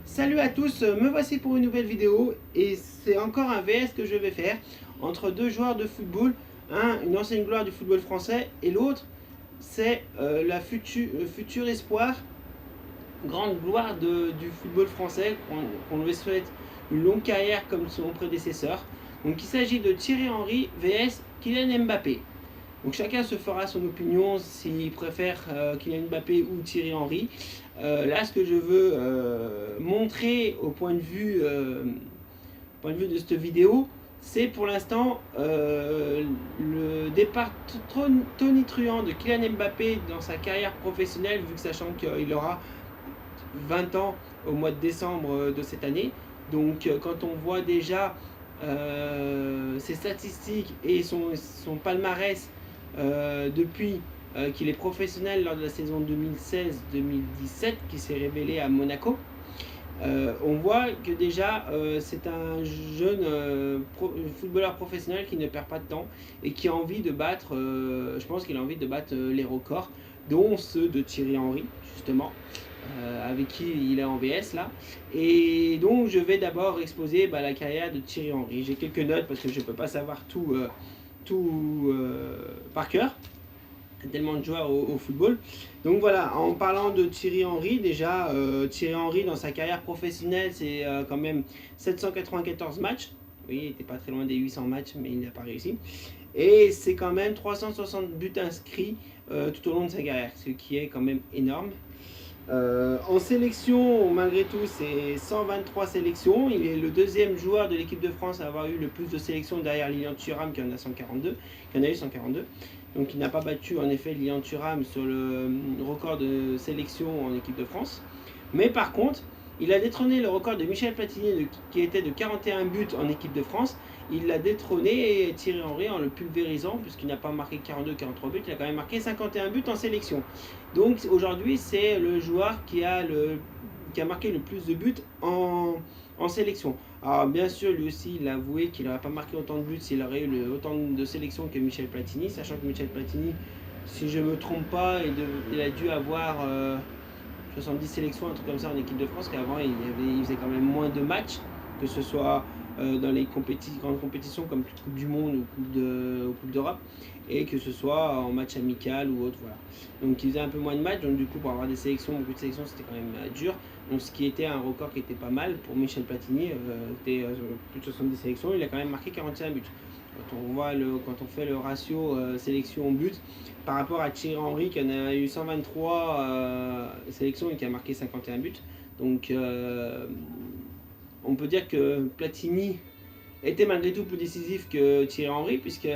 Salut à tous, me voici pour une nouvelle vidéo et c'est encore un VS que je vais faire entre deux joueurs de football, une ancienne gloire du football français et l'autre c'est le futur espoir, grande gloire du football français, qu'on lui souhaite une longue carrière comme son prédécesseur. Donc il s'agit de Thierry Henry vs Kylian Mbappé. Donc chacun se fera son opinion s'il préfère Kylian Mbappé ou Thierry Henry. Là, ce que je veux montrer au point de vue de cette vidéo, c'est pour l'instant le départ tonitruant de Kylian Mbappé dans sa carrière professionnelle, vu que sachant qu'il aura 20 ans au mois de décembre de cette année. Donc quand on voit déjà ses statistiques et son palmarès depuis qu'il est professionnel lors de la saison 2016-2017 qui s'est révélé à Monaco, on voit que déjà c'est un jeune footballeur professionnel qui ne perd pas de temps et qui a envie de battre, je pense qu'il a envie de battre les records, dont ceux de Thierry Henry justement, avec qui il est en VS là. Et donc je vais d'abord exposer la carrière de Thierry Henry. J'ai quelques notes parce que je ne peux pas savoir tout par cœur, tellement de joueurs au football. Donc voilà, en parlant de Thierry Henry, déjà Thierry Henry dans sa carrière professionnelle, c'est quand même 794 matchs. Oui, il n'était pas très loin des 800 matchs, mais il n'a pas réussi. Et c'est quand même 360 buts inscrits tout au long de sa carrière, ce qui est quand même énorme. En sélection, malgré tout, c'est 123 sélections. Il est le deuxième joueur de l'équipe de France à avoir eu le plus de sélections derrière Lilian Thuram qui en a 142, qui en a eu 142. Donc il n'a pas battu en effet Lilian Thuram sur le record de sélection en équipe de France. Mais par contre, il a détrôné le record de Michel Platini qui était de 41 buts en équipe de France. Il l'a détrôné, Thierry Henry, en le pulvérisant, puisqu'il n'a pas marqué 42-43 buts, il a quand même marqué 51 buts en sélection. Donc aujourd'hui, c'est le joueur qui a marqué le plus de buts en sélection. Alors bien sûr, lui aussi, il a avoué qu'il n'aurait pas marqué autant de buts s'il aurait eu autant de sélections que Michel Platini, sachant que Michel Platini, si je ne me trompe pas, il a dû avoir 70 sélections, un truc comme ça en équipe de France, qu'avant il faisait quand même moins de matchs, que ce soit dans les grandes compétitions comme la Coupe du Monde ou Coupe d'Europe, et que ce soit en match amical ou autre. Voilà. Donc il faisait un peu moins de matchs, donc du coup pour avoir des sélections, beaucoup de sélections, c'était quand même dur. Donc ce qui était un record qui était pas mal pour Michel Platini, c'était plus de 70 sélections, il a quand même marqué 41 buts. Quand on fait le ratio sélection-but par rapport à Thierry Henry qui en a eu 123 sélections et qui a marqué 51 buts. Donc on peut dire que Platini était malgré tout plus décisif que Thierry Henry, puisque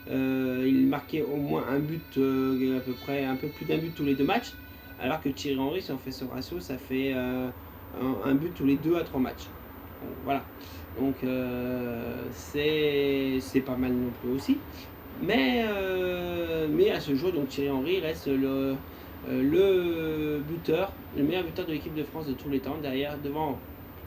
il marquait au moins un but, à peu près un peu plus d'un but tous les deux matchs, alors que Thierry Henry, si on fait ce ratio, ça fait un but tous les 2 à 3 matchs. Donc, voilà. Donc c'est pas mal non plus aussi. Mais à ce jour, donc Thierry Henry reste le buteur, le meilleur buteur de l'équipe de France de tous les temps,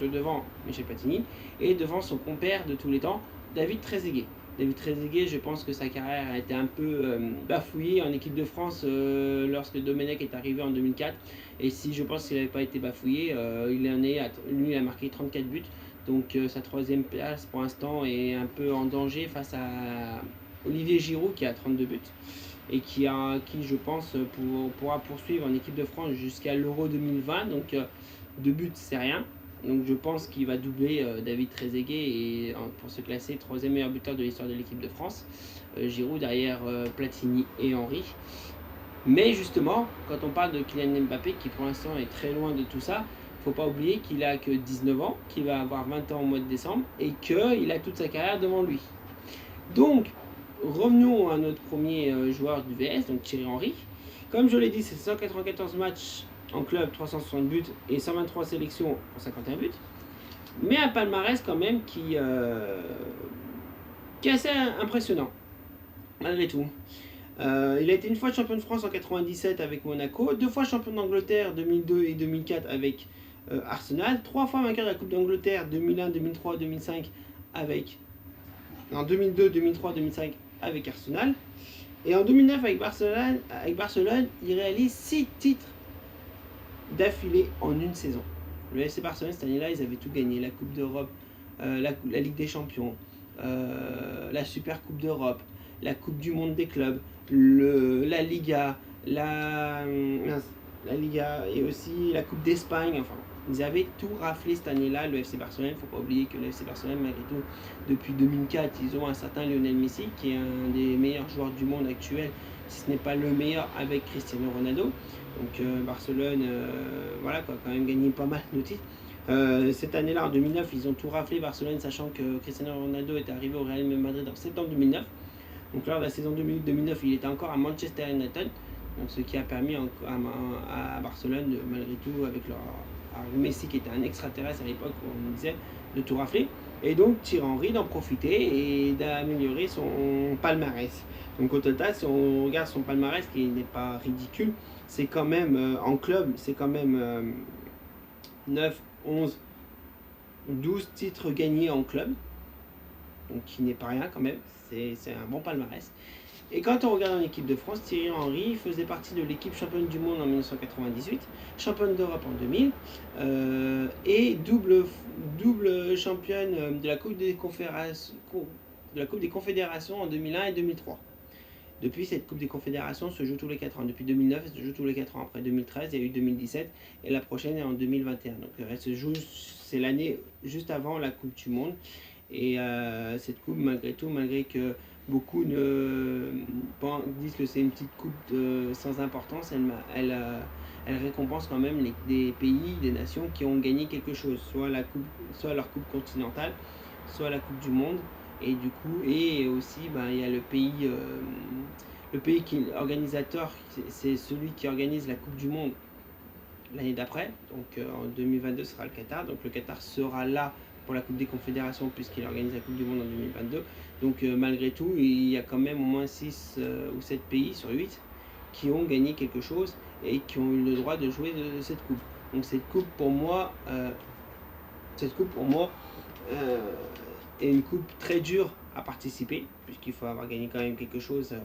devant Michel Platini et devant son compère de tous les temps, David Trezeguet. David Trezeguet, je pense que sa carrière a été un peu bafouillée en équipe de France lorsque Domenech est arrivé en 2004. Et si je pense qu'il n'avait pas été bafouillé, lui il a marqué 34 buts. Donc sa troisième place pour l'instant est un peu en danger face à Olivier Giroud qui a 32 buts et qui je pense pourra poursuivre en équipe de France jusqu'à l'Euro 2020. Donc 2 buts c'est rien. Donc je pense qu'il va doubler David Trezeguet et pour se classer troisième meilleur buteur de l'histoire de l'équipe de France. Giroud derrière Platini et Henry. Mais justement, quand on parle de Kylian Mbappé qui pour l'instant est très loin de tout ça, il ne faut pas oublier qu'il a que 19 ans, qu'il va avoir 20 ans au mois de décembre et qu'il a toute sa carrière devant lui. Donc revenons à notre premier joueur du VS, donc Thierry Henry. Comme je l'ai dit, c'est 194 matchs en club, 360 buts et 123 sélections pour 51 buts. Mais un palmarès quand même qui est assez impressionnant, malgré tout. Il a été une fois champion de France en 97 avec Monaco, 2 fois champion d'Angleterre 2002 et 2004 avec Arsenal, 3 fois vainqueur de la Coupe d'Angleterre 2001, 2003, 2005 avec... En 2002, 2003, 2005 avec Arsenal. Et en 2009 avec Barcelone, il réalise 6 titres d'affilée en une saison. Le FC Barcelone, cette année-là, ils avaient tout gagné. La Coupe d'Europe, la Ligue des Champions, la Super Coupe d'Europe, la Coupe du Monde des clubs, la Liga, la Liga et aussi la Coupe d'Espagne. Enfin, ils avaient tout raflé cette année-là, le FC Barcelone. Il ne faut pas oublier que le FC Barcelone, malgré tout, depuis 2004, ils ont un certain Lionel Messi, qui est un des meilleurs joueurs du monde actuel, si ce n'est pas le meilleur, avec Cristiano Ronaldo. Donc Barcelone, voilà quoi, quand même gagné pas mal de titres. Cette année-là, en 2009, ils ont tout raflé Barcelone, sachant que Cristiano Ronaldo était arrivé au Real Madrid en septembre 2009. Donc lors de la saison 2009, il était encore à Manchester United, donc ce qui a permis à Barcelone, malgré tout, avec Messi qui était un extraterrestre à l'époque, on disait, de tout rafler. Et donc Thierry Henry d'en profiter et d'améliorer son palmarès. Donc au total, si on regarde son palmarès, qui n'est pas ridicule, c'est quand même, en club, c'est quand même 9, 11, 12 titres gagnés en club. Donc qui n'est pas rien quand même, c'est un bon palmarès. Et quand on regarde en équipe de France, Thierry Henry faisait partie de l'équipe championne du monde en 1998, championne d'Europe en 2000 et double championne de la Coupe des Confédérations en 2001 et 2003. Depuis, cette Coupe des Confédérations se joue tous les 4 ans. Depuis 2009, elle se joue tous les 4 ans. Après 2013, il y a eu 2017 et la prochaine est en 2021. Donc elle se joue, c'est l'année juste avant la Coupe du Monde. Et cette coupe, malgré tout, malgré que beaucoup disent que c'est une petite coupe sans importance, elle récompense quand même des pays, des nations qui ont gagné quelque chose, soit leur coupe continentale, soit la Coupe du Monde. Et du coup, et aussi, il y a le pays organisateur, c'est celui qui organise la Coupe du Monde l'année d'après. Donc en 2022, ce sera le Qatar. Donc le Qatar sera là pour la Coupe des Confédérations puisqu'il organise la Coupe du Monde en 2022. Donc malgré tout, il y a quand même au moins 6 ou 7 pays sur 8 qui ont gagné quelque chose et qui ont eu le droit de jouer de cette coupe. Donc cette coupe pour moi est une coupe très dure à participer puisqu'il faut avoir gagné quand même quelque chose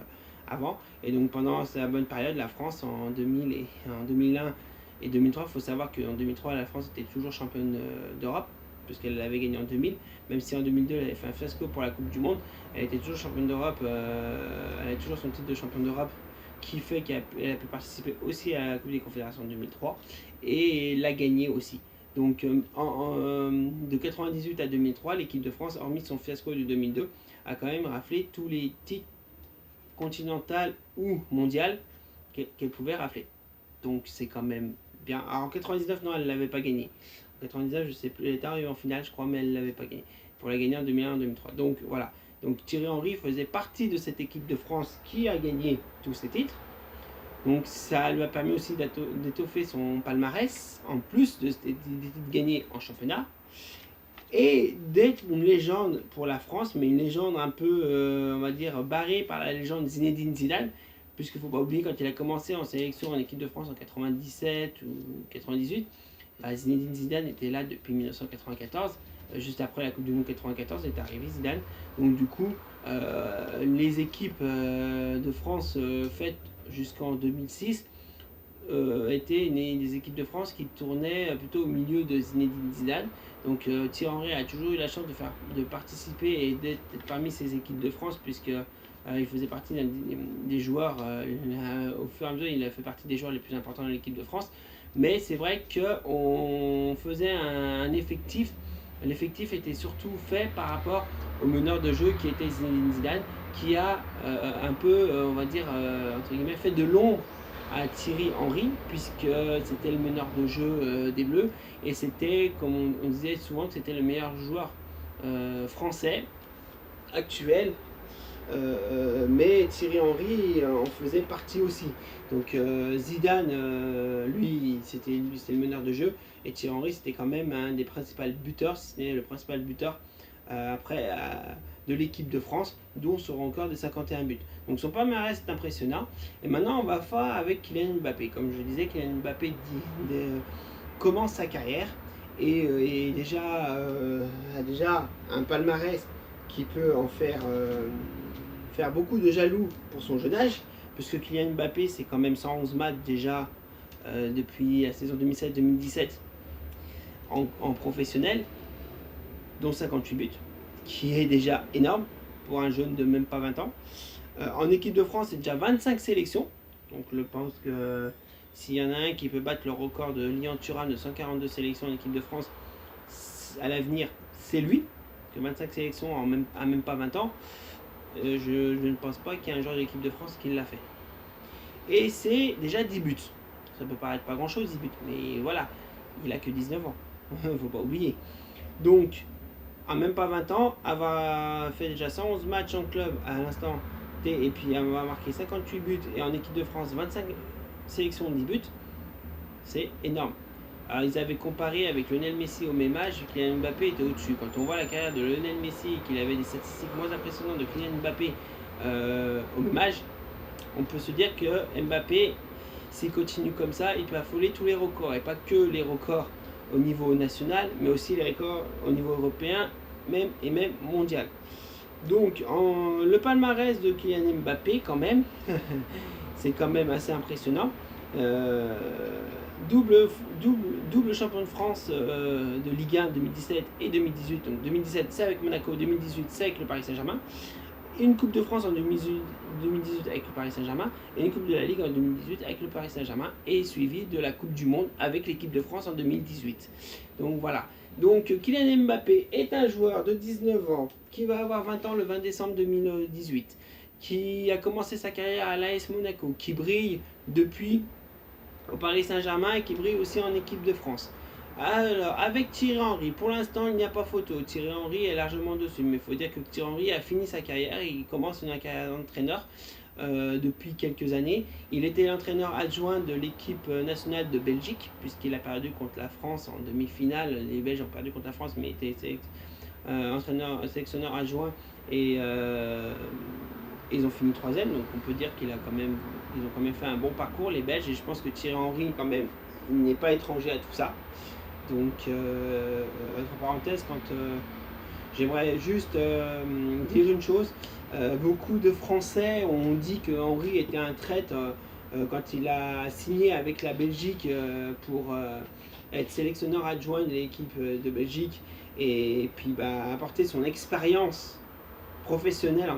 avant. Et donc pendant sa bonne période, la France en 2000 et en 2001 et 2003, il faut savoir qu'en 2003, la France était toujours championne d'Europe puisqu'elle l'avait gagné en 2000, même si en 2002 elle avait fait un fiasco pour la Coupe du Monde, elle était toujours championne d'Europe, elle a toujours son titre de championne d'Europe qui fait qu'elle a pu participer aussi à la Coupe des Confédérations en 2003 et l'a gagné aussi. Donc de 98 à 2003, l'équipe de France, hormis son fiasco de 2002, a quand même raflé tous les titres continentaux ou mondiaux qu'elle pouvait rafler. Donc c'est quand même bien. Alors en 99, non, elle ne l'avait pas gagné. En 99, je sais plus, elle était arrivée en finale, je crois, mais elle ne l'avait pas gagné. Pour la gagner en 2001 en 2003. Donc voilà. Donc Thierry Henry faisait partie de cette équipe de France qui a gagné tous ces titres. Donc ça lui a permis aussi d'étoffer son palmarès, en plus des titres gagnés en championnat, et d'être une légende pour la France, mais une légende un peu, on va dire, barrée par la légende Zinedine Zidane, puisqu'il ne faut pas oublier, quand il a commencé en sélection en équipe de France en 97 ou 98, Zinedine Zidane était là depuis 1994. Juste après la Coupe du Monde 94 est arrivé Zidane. Donc du coup, les équipes de France faites jusqu'en 2006 étaient des équipes de France qui tournaient plutôt au milieu de Zinedine Zidane. Donc Thierry Henry a toujours eu la chance de participer et d'être parmi ces équipes de France, puisque il faisait partie des joueurs, au fur et à mesure il a fait partie des joueurs les plus importants de l'équipe de France. Mais c'est vrai qu'on faisait un effectif. L'effectif était surtout fait par rapport au meneur de jeu qui était Zinedine Zidane, qui a un peu, on va dire, entre guillemets, fait de l'ombre à Thierry Henry, puisque c'était le meneur de jeu des Bleus, et c'était, comme on disait souvent, que c'était le meilleur joueur français actuel. Mais Thierry Henry en faisait partie aussi. Donc Zidane, lui, c'était le meneur de jeu, et Thierry Henry, c'était quand même un des principaux buteurs, si ce n'est le principal buteur de l'équipe de France, dont seront encore des 51 buts. Donc son palmarès est impressionnant. Et maintenant, on va faire avec Kylian Mbappé. Comme je disais, Kylian Mbappé commence sa carrière et a déjà un palmarès qui peut en faire beaucoup de jaloux pour son jeune âge, puisque Kylian Mbappé, c'est quand même 111 matchs déjà depuis la saison 2007-2017 en professionnel, dont 58 buts, qui est déjà énorme pour un jeune de même pas 20 ans. En équipe de France, c'est déjà 25 sélections. Donc je pense que s'il y en a un qui peut battre le record de Lilian Thuram de 142 sélections en équipe de France à l'avenir, c'est lui. Que 25 sélections à même pas 20 ans, je ne pense pas qu'il y ait un joueur de l'équipe de France qui l'a fait. Et c'est déjà 10 buts. Ça peut paraître pas grand chose 10 buts, mais voilà, il a que 19 ans. Faut pas oublier. Donc, en même pas 20 ans, avoir fait déjà 111 matchs en club à l'instant T, et puis avoir marqué 58 buts, et en équipe de France 25 sélections 10 buts, c'est énorme. Alors ils avaient comparé avec Lionel Messi au même âge, Kylian Mbappé était au-dessus. Quand on voit la carrière de Lionel Messi et qu'il avait des statistiques moins impressionnantes de Kylian Mbappé au même âge, on peut se dire que Mbappé, s'il continue comme ça, il peut affoler tous les records, et pas que les records au niveau national, mais aussi les records au niveau européen et même mondial. Donc le palmarès de Kylian Mbappé quand même, c'est quand même assez impressionnant. Double champion de France de Ligue 1 2017 et 2018. Donc 2017 c'est avec Monaco, 2018 c'est avec le Paris Saint-Germain. Une Coupe de France en 2018 avec le Paris Saint-Germain et une Coupe de la Ligue en 2018 avec le Paris Saint-Germain et suivi de la Coupe du Monde avec l'équipe de France en 2018. Donc voilà. Donc Kylian Mbappé est un joueur de 19 ans qui va avoir 20 ans le 20 décembre 2018, qui a commencé sa carrière à l'AS Monaco, qui brille depuis au Paris Saint-Germain et qui brille aussi en équipe de France. Alors, avec Thierry Henry, pour l'instant, il n'y a pas photo. Thierry Henry est largement dessus, mais il faut dire que Thierry Henry a fini sa carrière. Il commence une carrière d'entraîneur depuis quelques années. Il était l'entraîneur adjoint de l'équipe nationale de Belgique, puisqu'il a perdu contre la France en demi-finale. Les Belges ont perdu contre la France, mais il était sélectionneur adjoint et ils ont fini 3ème. Donc on peut dire qu'ils ont quand même fait un bon parcours, les Belges. Et je pense que Thierry Henry, quand même, il n'est pas étranger à tout ça. Donc, entre parenthèses, j'aimerais juste dire une chose, beaucoup de Français ont dit que Henry était un traître quand il a signé avec la Belgique pour être sélectionneur adjoint de l'équipe de Belgique et puis apporter son expérience professionnelle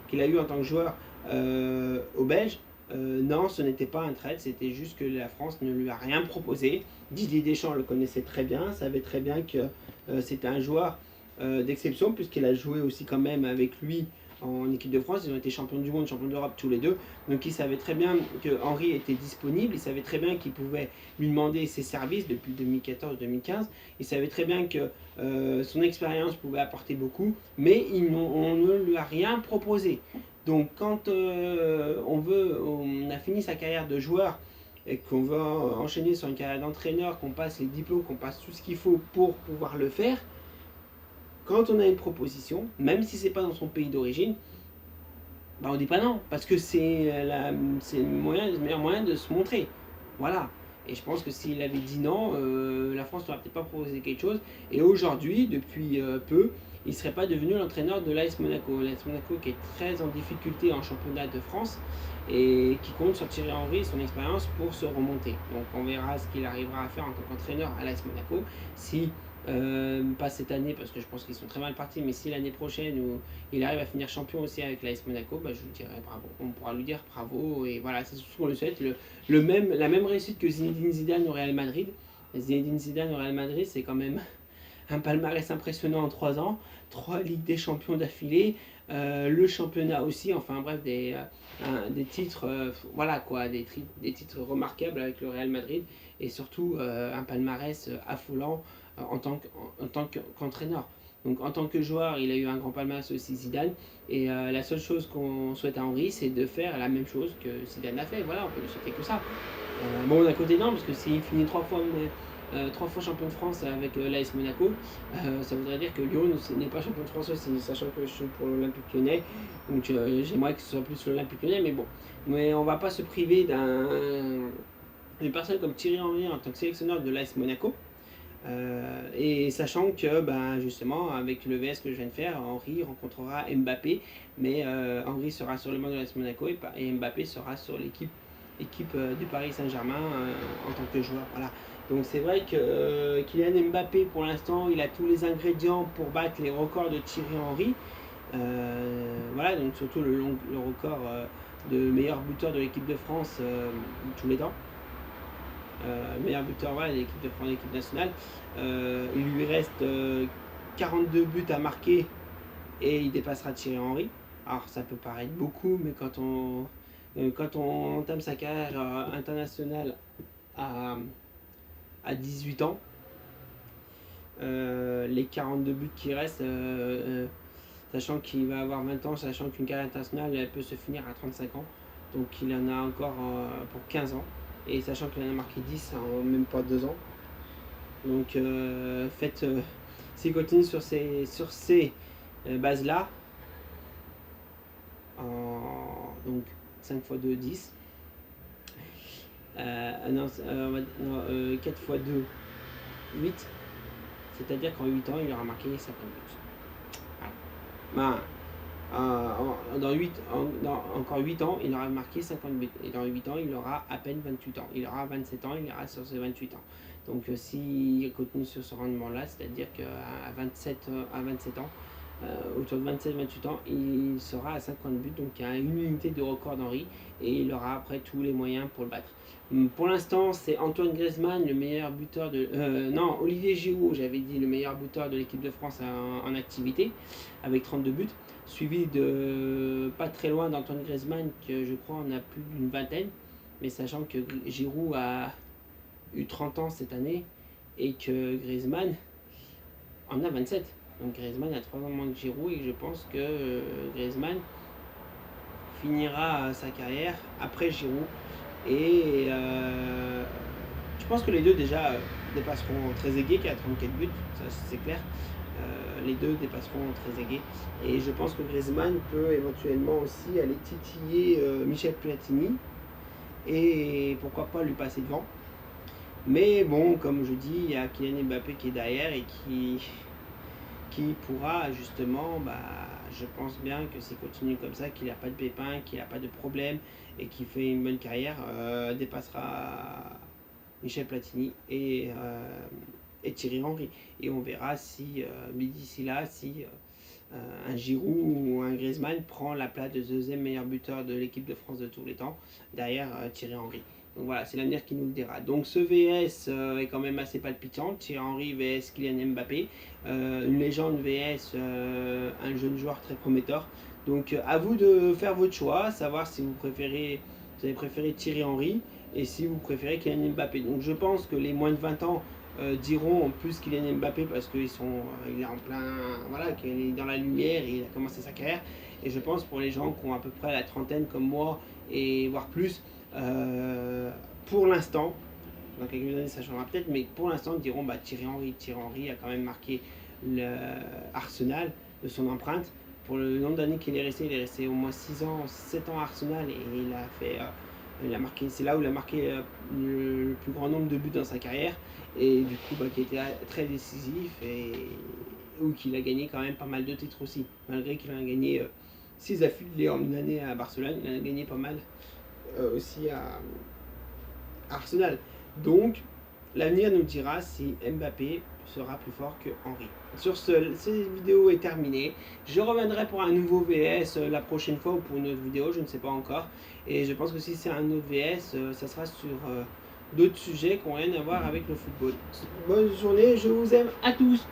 qu'il a eu en tant que joueur aux Belges. Non, ce n'était pas un traître, c'était juste que la France ne lui a rien proposé. Didier Deschamps le connaissait très bien, savait très bien que c'était un joueur d'exception, puisqu'il a joué aussi quand même avec lui en équipe de France. Ils ont été champions du monde, champions d'Europe tous les deux. Donc il savait très bien que Henry était disponible, il savait très bien qu'il pouvait lui demander ses services depuis 2014-2015. Il savait très bien que son expérience pouvait apporter beaucoup, mais on ne lui a rien proposé. Donc quand on a fini sa carrière de joueur et qu'on veut enchaîner sur une carrière d'entraîneur, qu'on passe les diplômes, qu'on passe tout ce qu'il faut pour pouvoir le faire, quand on a une proposition, même si c'est pas dans son pays d'origine, on dit pas non, parce que c'est le meilleur moyen de se montrer. Voilà. Et je pense que s'il avait dit non, la France n'aurait peut-être pas proposé quelque chose. Et aujourd'hui, depuis peu, il ne serait pas devenu l'entraîneur de l'AS Monaco. L'AS Monaco qui est très en difficulté en championnat de France et qui compte sur Thierry Henry et son expérience pour se remonter. Donc on verra ce qu'il arrivera à faire en tant qu'entraîneur à l'AS Monaco. Si pas cette année, parce que je pense qu'ils sont très mal partis, mais si l'année prochaine où il arrive à finir champion aussi avec l'AS Monaco, je lui dirai bravo. On pourra lui dire bravo, et voilà, c'est tout ce qu'on le souhaite. La même réussite que Zinedine Zidane au Real Madrid. Zinedine Zidane au Real Madrid, c'est quand même un palmarès impressionnant en 3 ans, 3 Ligues des Champions d'affilée, le championnat aussi, enfin bref, des titres, voilà quoi, des titres remarquables avec le Real Madrid, et surtout un palmarès affolant en tant qu'entraîneur. Donc en tant que joueur, il a eu un grand palmarès aussi, Zidane, et la seule chose qu'on souhaite à Henry, c'est de faire la même chose que Zidane a fait. Voilà, on peut lui souhaiter que ça. Bon, d'un côté non, parce que s'il finit 3 fois champion de France avec l'AS Monaco, ça voudrait dire que Lyon n'est pas champion de France aussi, sachant que je suis pour l'Olympique Lyonnais. Donc j'aimerais que ce soit plus l'Olympique Lyonnais, mais bon. Mais on va pas se priver d'une personne comme Thierry Henry en tant que sélectionneur de l'AS Monaco. Et sachant que justement avec le VS que je viens de faire, Henry rencontrera Mbappé, mais Henry sera sur le banc de l'AS Monaco et Mbappé sera sur l'équipe équipe du Paris Saint-Germain en tant que joueur. Voilà. Donc c'est vrai que Kylian Mbappé, pour l'instant, il a tous les ingrédients pour battre les records de Thierry Henry. Voilà, donc surtout le record de meilleur buteur de l'équipe de France de tous les temps. Meilleur buteur, voilà, de l'équipe de France, l'équipe nationale. Il lui reste 42 buts à marquer et il dépassera Thierry Henry. Alors ça peut paraître beaucoup, mais quand on entame sa carrière internationale à 18 ans, les 42 buts qui restent, sachant qu'il va avoir 20 ans, sachant qu'une carrière internationale elle peut se finir à 35 ans, donc il en a encore pour 15 ans, et sachant qu'il en a marqué 10 en même pas 2 ans. Donc s'il continue sur ces bases-là, donc 5 x 2, 10. 4 x 2, 8. C'est-à-dire qu'en 8 ans, il aura marqué 50 buts. Voilà. Encore 8 ans, il aura marqué 50 buts. Et dans 8 ans, il aura à peine 28 ans. Il aura 27 ans, il ira sur ses 28 ans. Donc s'il continue sur ce rendement-là, c'est-à-dire qu'à 27 ans, autour de 27-28 ans, il sera à 50 buts, donc il y a une unité de record d'Henry, et il aura après tous les moyens pour le battre. Pour l'instant, c'est Antoine Griezmann, le meilleur buteur de... non, Olivier Giroud, j'avais dit le meilleur buteur de l'équipe de France en activité, avec 32 buts, suivi de pas très loin d'Antoine Griezmann, que je crois en a plus d'une vingtaine, mais sachant que Giroud a eu 30 ans cette année, et que Griezmann en a 27. Donc Griezmann a 3 ans moins que Giroud, et je pense que Griezmann finira sa carrière après Giroud. Et je pense que les deux déjà dépasseront Trezeguet qui a 34 buts, ça c'est clair. Les deux dépasseront Trezeguet. Et je pense que Griezmann peut éventuellement aussi aller titiller Michel Platini. Et pourquoi pas lui passer devant. Mais bon, comme je dis, il y a Kylian Mbappé qui est derrière et qui pourra justement, je pense bien que s'il continue comme ça, qu'il n'a pas de pépins, qu'il n'a pas de problème et qu'il fait une bonne carrière, dépassera Michel Platini et Thierry Henry. Et on verra si, d'ici là, si un Giroud ou un Griezmann prend la place de deuxième meilleur buteur de l'équipe de France de tous les temps, derrière Thierry Henry. Donc voilà, c'est l'avenir qui nous le dira. Donc ce VS est quand même assez palpitant. Thierry Henry vs Kylian Mbappé. Une légende vs un jeune joueur très prometteur. Donc à vous de faire votre choix, savoir si vous avez préféré Thierry Henry et si vous préférez Kylian Mbappé. Donc je pense que les moins de 20 ans diront en plus Kylian Mbappé parce qu'il est en plein, voilà, qu'il est dans la lumière et il a commencé sa carrière. Et je pense pour les gens qui ont à peu près la trentaine comme moi et voire plus, pour l'instant, dans quelques années ça changera peut-être, mais pour l'instant diront Thierry Henry a quand même marqué Arsenal de son empreinte. Pour le nombre d'années qu'il est resté au moins 6 ans, 7 ans à Arsenal, et il a marqué, c'est là où il a marqué le plus grand nombre de buts dans sa carrière, et du coup qui était très décisif et où qu'il a gagné quand même pas mal de titres aussi, malgré qu'il en a gagné 6 affiliés en une année à Barcelone, il en a gagné pas mal aussi à Arsenal. Donc l'avenir nous dira si Mbappé sera plus fort que Henry. Sur ce, cette vidéo est terminée. Je reviendrai pour un nouveau VS la prochaine fois ou pour une autre vidéo, je ne sais pas encore. Et je pense que si c'est un autre VS, ça sera sur d'autres sujets qui n'ont rien à voir avec le football. Bonne journée, je vous aime à tous.